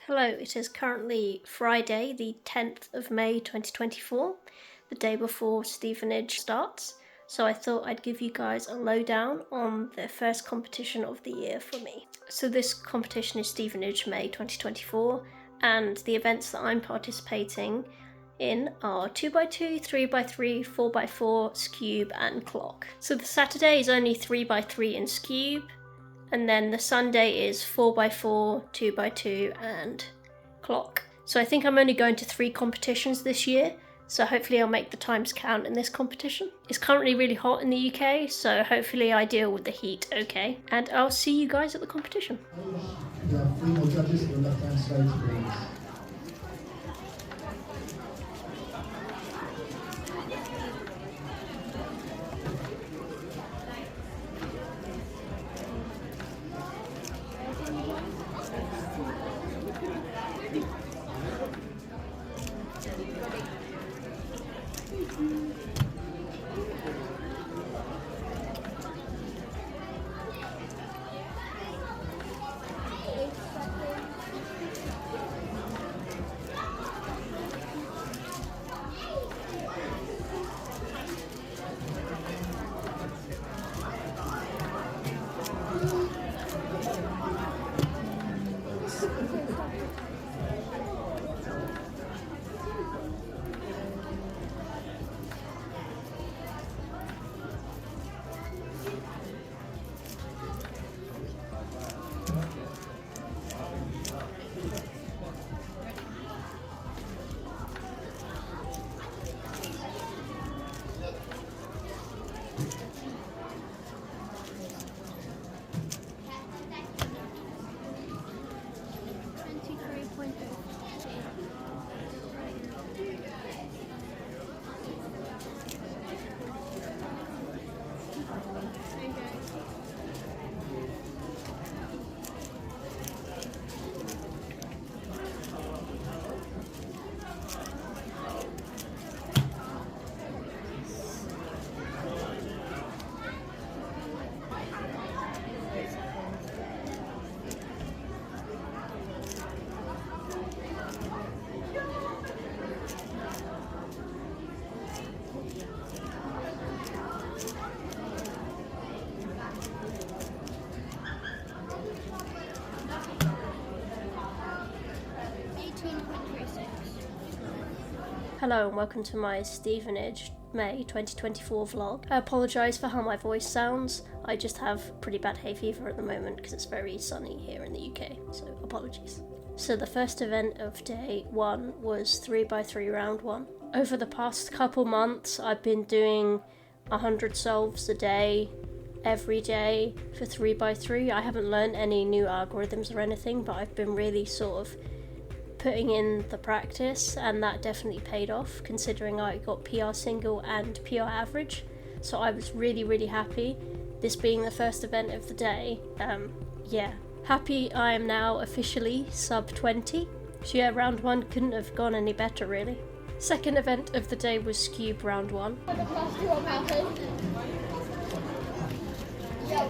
Hello, it is currently Friday, the 10th of May 2024, the day before Stevenage starts, so I thought I'd give you guys a lowdown on the first competition of the year for me. So this competition is Stevenage May 2024, and the events that I'm participating in are 2x2, 3x3, 4x4, Skewb and clock. So the Saturday is only 3x3 in Skewb, and then the Sunday is 4x4, 2x2 and clock. So I think I'm only going to 3 competitions this year, so hopefully I'll make the times count in this competition. It's currently really hot in the UK, so hopefully I deal with the heat okay. And I'll see you guys at the competition. We have 3 more judges on the left-hand side, please. Hello and welcome to my Stevenage May 2024 vlog. I apologise for how my voice sounds. I just have pretty bad hay fever at the moment because it's very sunny here in the UK, so apologies. So the first event of day 1 was 3x3 round 1. Over the past couple months I've been doing 100 solves a day, every day for 3x3. I haven't learned any new algorithms or anything, but I've been really sort of putting in the practice, and that definitely paid off considering I got PR single and PR average, so I was really happy, this being the first event of the day. Yeah, happy I am now officially sub 20, so yeah, round 1 couldn't have gone any better really. Second event of the day was Skewb Round 1. Yeah,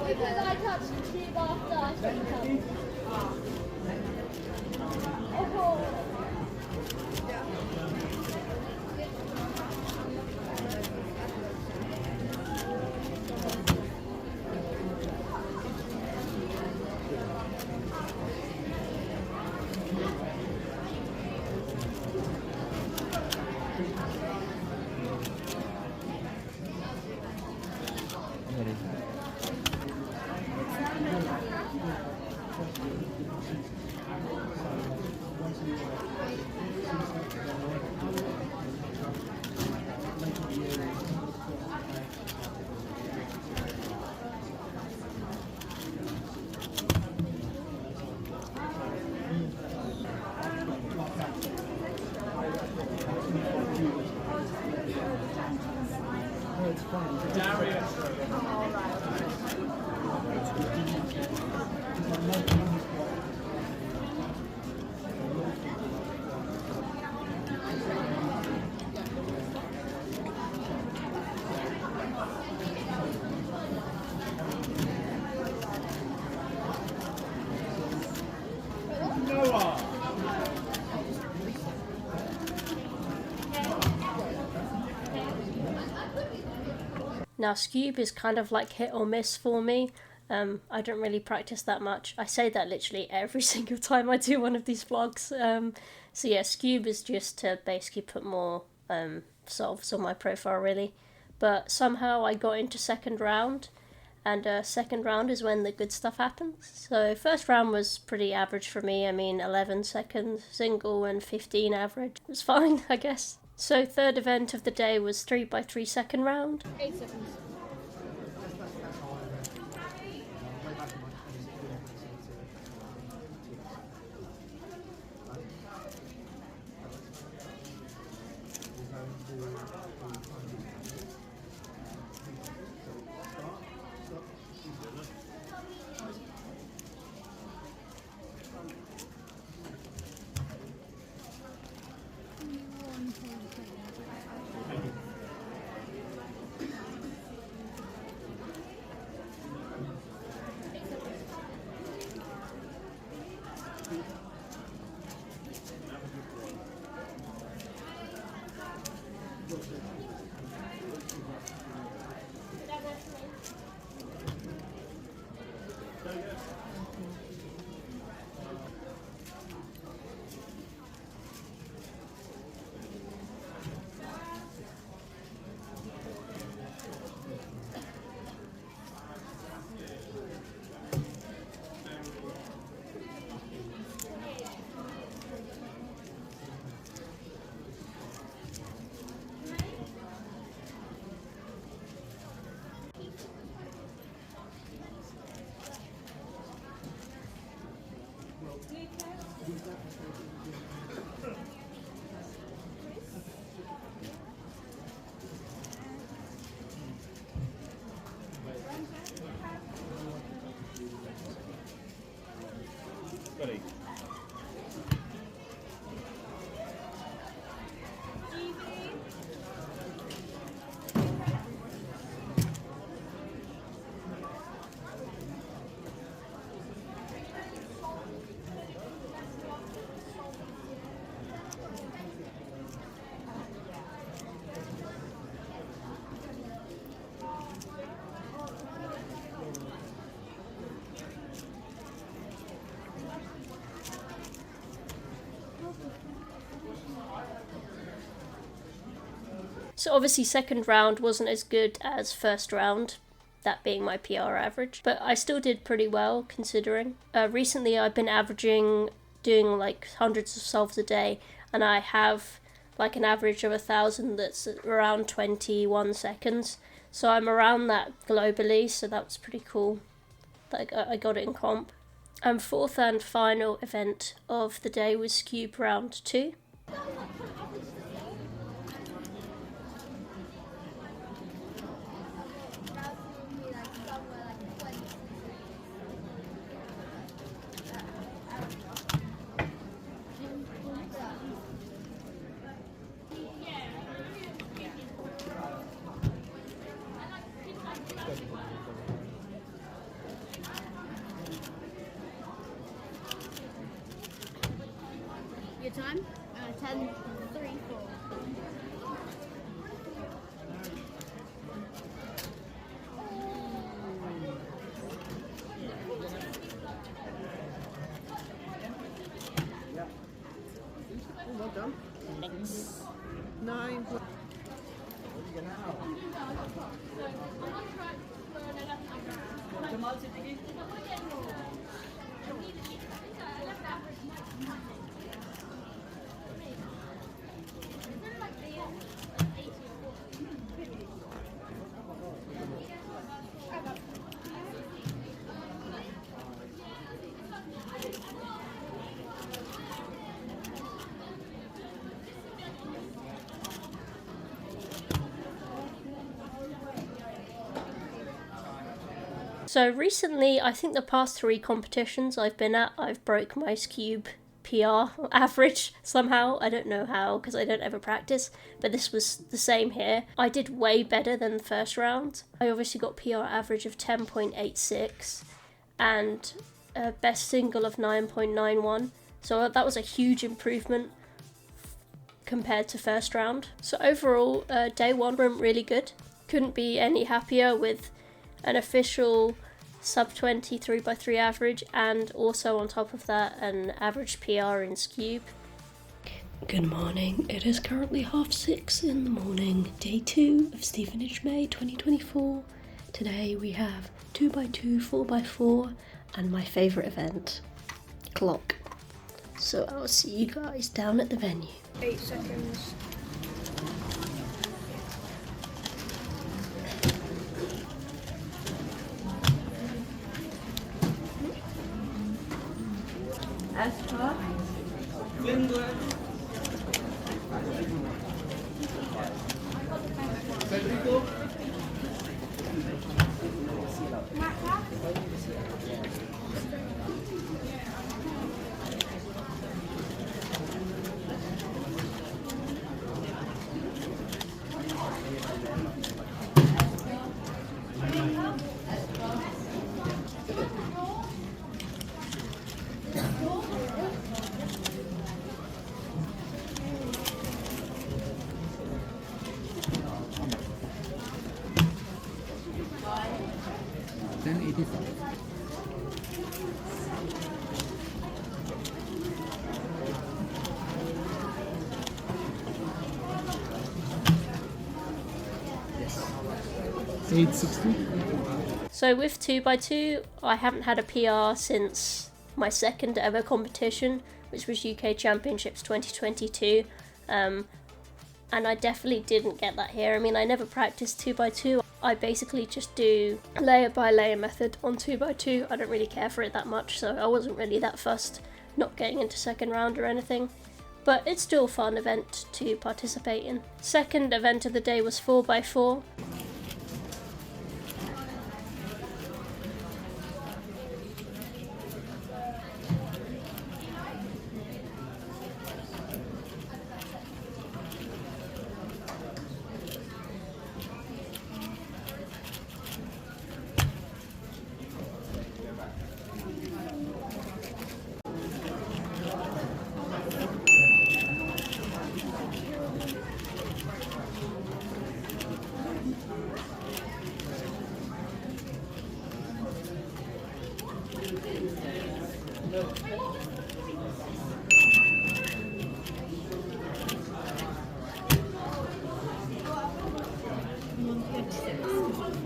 because I touched the cube after I started. Now Skewb is kind of like hit or miss for me. I don't really practice that much. I say that literally every single time I do one of these vlogs. So yeah, Skewb is just to basically put more solves on my profile really. But somehow I got into second round, and second round is when the good stuff happens. So first round was pretty average for me. I mean 11 seconds single and 15 average. It was fine, I guess. So third event of the day was 3x3 second round. 8 seconds. So obviously second round wasn't as good as first round, that being my PR average, but I still did pretty well considering. Recently I've been doing like hundreds of solves a day, and I have like an average of 1,000 that's around 21 seconds. So I'm around that globally, so that was pretty cool. Like I got it in comp. Fourth and final event of the day was Skewb Round 2. Your time? 10, 3, 4. Well done. 9. So recently, I think the past 3 competitions I've been at, I've broke my Skewb PR average somehow. I don't know how, because I don't ever practice, but this was the same here. I did way better than the first round. I obviously got PR average of 10.86 and best single of 9.91. So that was a huge improvement compared to first round. So overall, day 1 went really good, Couldn't be any happier with an official sub 20 3x3 average, and also on top of that an average PR in Skewb. Good morning, it is currently 6:30 in the morning, day 2 of Stevenage May 2024. Today we have 2x2, 4x4 and my favourite event, clock. So I'll see you guys down at the venue. 8 seconds. Esther. So with 2x2, I haven't had a PR since my second ever competition, which was UK Championships 2022, and I definitely didn't get that here. I mean, I never practiced 2x2. I basically just do layer by layer method on 2x2. I don't really care for it that much, so I wasn't really that fussed not getting into second round or anything. But it's still a fun event to participate in. Second event of the day was 4x4.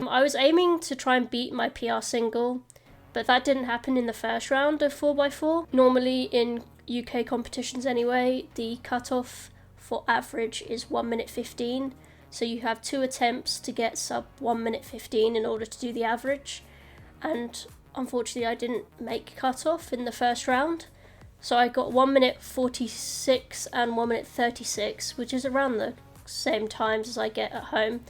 I was aiming to try and beat my PR single, but that didn't happen in the first round of 4x4. Normally in UK competitions anyway, the cutoff for average is 1 minute 15, so you have 2 attempts to get sub 1 minute 15 in order to do the average, and unfortunately I didn't make cutoff in the first round, so I got 1 minute 46 and 1 minute 36, which is around the same times as I get at home.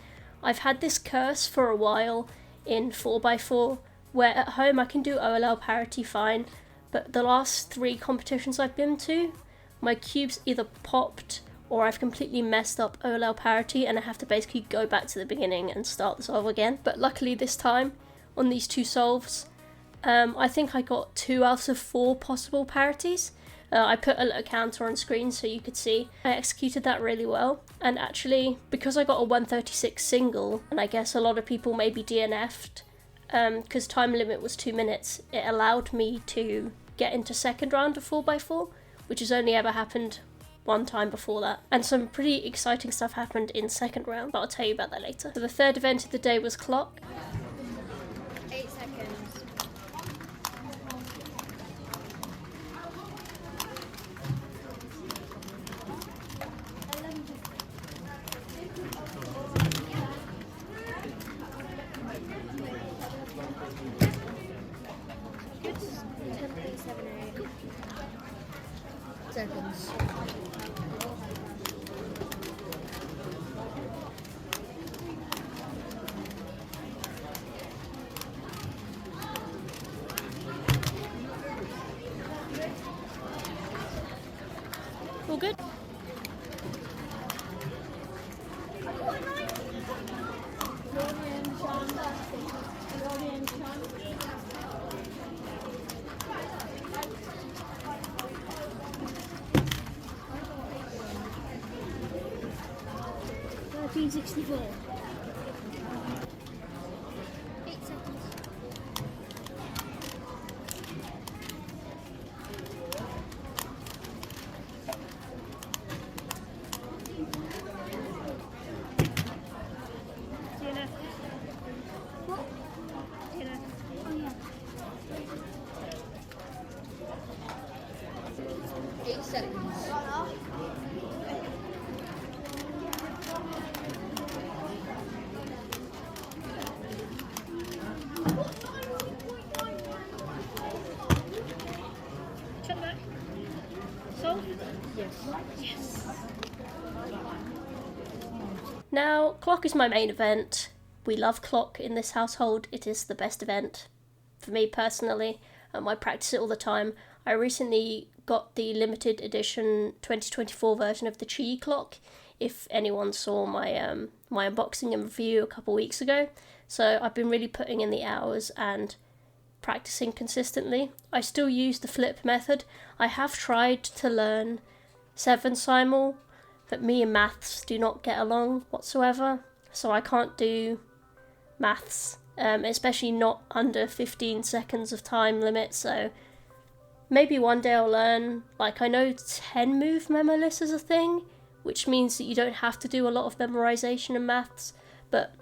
I've had this curse for a while in 4x4, where at home I can do OLL parity fine, but the last 3 competitions I've been to, my cubes either popped or I've completely messed up OLL parity and I have to basically go back to the beginning and start the solve again. But luckily this time, on these 2 solves, I think I got 2 out of 4 possible parities. I put a little counter on screen so you could see. I executed that really well, and actually because I got a 136 single, and I guess a lot of people maybe DNF'd because time limit was 2 minutes, it allowed me to get into second round of 4x4, which has only ever happened 1 time before that. And some pretty exciting stuff happened in second round, but I'll tell you about that later. So the third event of the day was clock. 8 seconds. Seconds. All good? $13.64. Yes. Now, clock is my main event. We love clock in this household. It is the best event for me personally. I practice it all the time. I recently got the limited edition 2024 version of the QiYi clock, if anyone saw my my unboxing and review a couple weeks ago. So I've been really putting in the hours and practicing consistently. I still use the flip method. I have tried to learn 7 simul, but me and maths do not get along whatsoever, so I can't do maths, especially not under 15 seconds of time limit. So maybe one day I'll learn. Like, I know 10 move memoless is a thing, which means that you don't have to do a lot of memorization in maths, but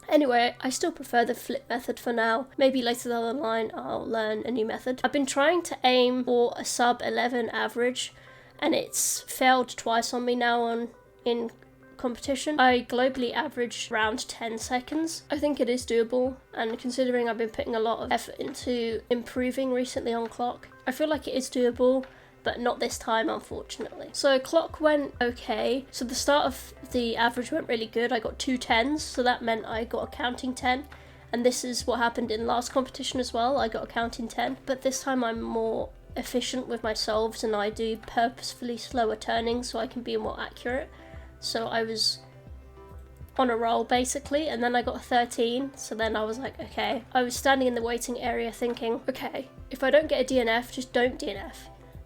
anyway, I still prefer the flip method for now. Maybe later down the line I'll learn a new method. I've been trying to aim for a sub 11 average, and it's failed twice on me now in competition. I globally averaged around 10 seconds. I think it is doable, and considering I've been putting a lot of effort into improving recently on clock, I feel like it is doable, but not this time, unfortunately. So clock went okay. So the start of the average went really good. I got 2 10s, so that meant I got a counting 10. And this is what happened in last competition as well. I got a counting 10, but this time I'm more efficient with my solves, and I do purposefully slower turning so I can be more accurate. So I was on a roll basically, and then I got a 13, so then I was like, okay. I was standing in the waiting area thinking, okay, if I don't get a DNF, just don't DNF,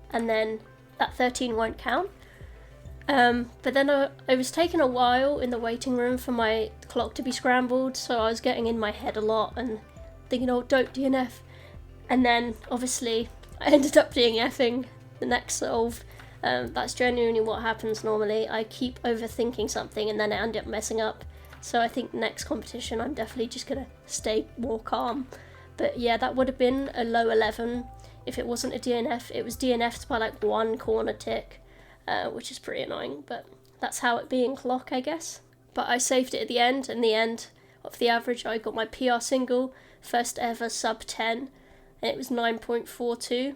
and then that 13 won't count. But then I was taking a while in the waiting room for my clock to be scrambled, so I was getting in my head a lot and thinking, oh, don't DNF. And then obviously I ended up DNFing the next solve. That's genuinely what happens normally. I keep overthinking something and then I end up messing up. So I think next competition I'm definitely just gonna stay more calm. But yeah, that would have been a low 11 if it wasn't a DNF. It was DNF'd by like 1 corner tick, which is pretty annoying, but that's how it be in clock, I guess. But I saved it at the end, and the end of the average I got my PR single, first ever sub 10, and it was 9.42.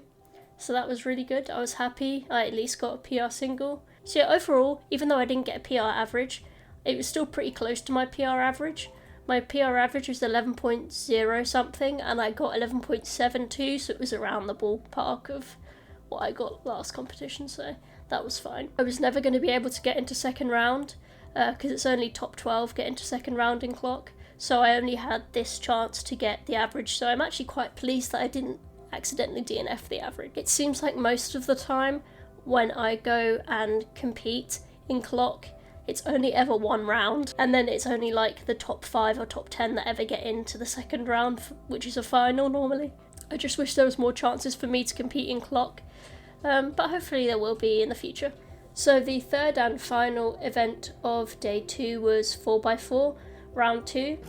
So that was really good. I was happy I at least got a PR single. So yeah, overall, even though I didn't get a PR average, it was still pretty close to my PR average. My PR average was 11.0 something, and I got 11.72, so it was around the ballpark of what I got last competition, so that was fine. I was never going to be able to get into second round, because it's only top 12 get into second round in clock, so I only had this chance to get the average, so I'm actually quite pleased that I didn't accidentally DNF the average. It seems like most of the time when I go and compete in clock, it's only ever 1 round, and then it's only like the top 5 or top 10 that ever get into the second round, which is a final normally. I just wish there was more chances for me to compete in clock, but hopefully there will be in the future. So the third and final event of day 2 was 4x4, round 2.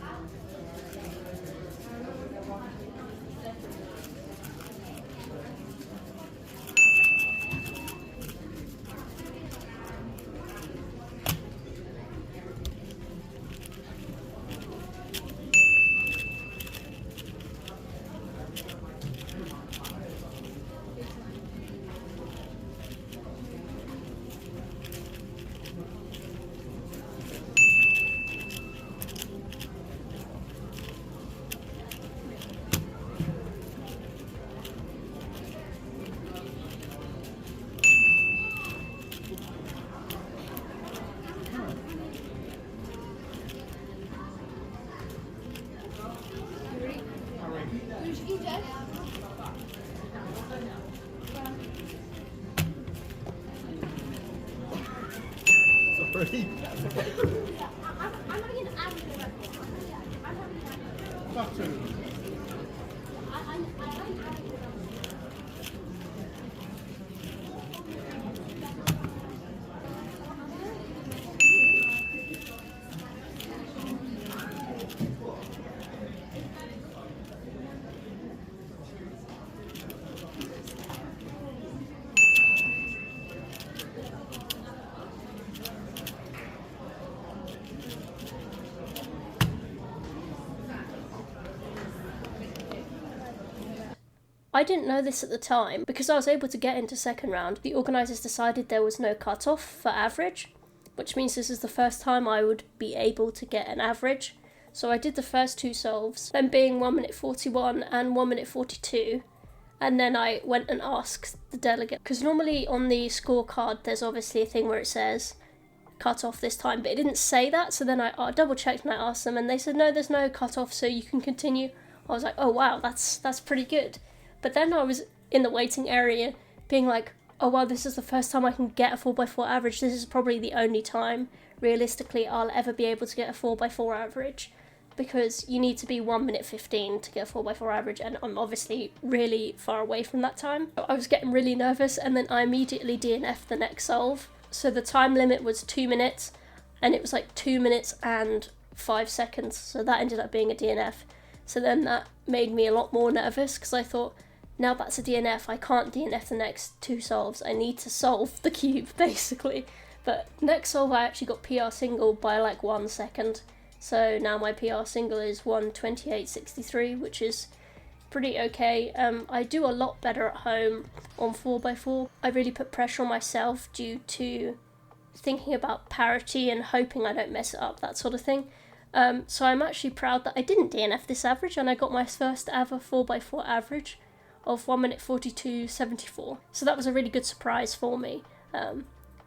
Sorry. I didn't know this at the time. Because I was able to get into second round, the organisers decided there was no cut-off for average, which means this is the first time I would be able to get an average. So I did the first 2 solves, them being 1 minute 41 and 1 minute 42. And then I went and asked the delegate, because normally on the scorecard there's obviously a thing where it says cut off this time, but it didn't say that. So then I double checked and I asked them, and they said no, there's no cut off, so you can continue. I was like, oh wow, that's pretty good. But then I was in the waiting area being like, oh wow, this is the first time I can get a 4x4 average. This is probably the only time realistically I'll ever be able to get a 4x4 average, because you need to be 1 minute 15 to get a 4x4 average, and I'm obviously really far away from that time. I was getting really nervous, and then I immediately DNF'd the next solve. So the time limit was 2 minutes, and it was like 2 minutes and 5 seconds, so that ended up being a DNF. So then that made me a lot more nervous, because I thought, now that's a DNF, I can't DNF the next 2 solves, I need to solve the cube, basically. But next solve I actually got PR single by like 1 second, so now my PR single is 1:28.63, which is pretty okay. I do a lot better at home on 4x4. I really put pressure on myself due to thinking about parity and hoping I don't mess it up, that sort of thing. So I'm actually proud that I didn't DNF this average, and I got my first ever 4x4 average of 1 minute 42.74. So that was a really good surprise for me.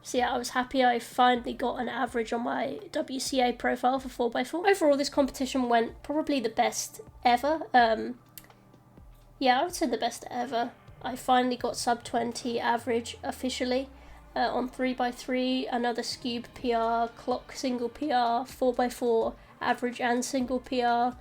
So yeah, I was happy I finally got an average on my WCA profile for 4x4. Overall, this competition went probably the best ever. Yeah, I would say the best ever. I finally got sub 20 average officially on 3x3, another Skewb PR, clock single PR, 4x4 average and single PR,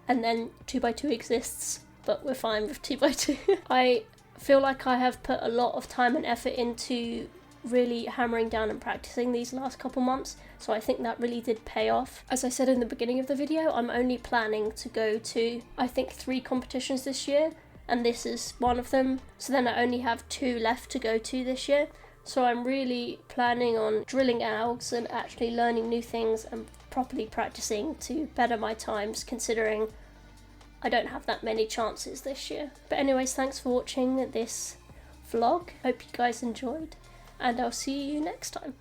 and then 2x2 exists, but we're fine with 2x2. I feel like I have put a lot of time and effort into really hammering down and practicing these last couple months, so I think that really did pay off. As I said in the beginning of the video, I'm only planning to go to, I think, 3 competitions this year, and this is one of them, so then I only have 2 left to go to this year. So I'm really planning on drilling algs and actually learning new things and properly practicing to better my times, considering I don't have that many chances this year. But anyways, thanks for watching this vlog. Hope you guys enjoyed, and I'll see you next time.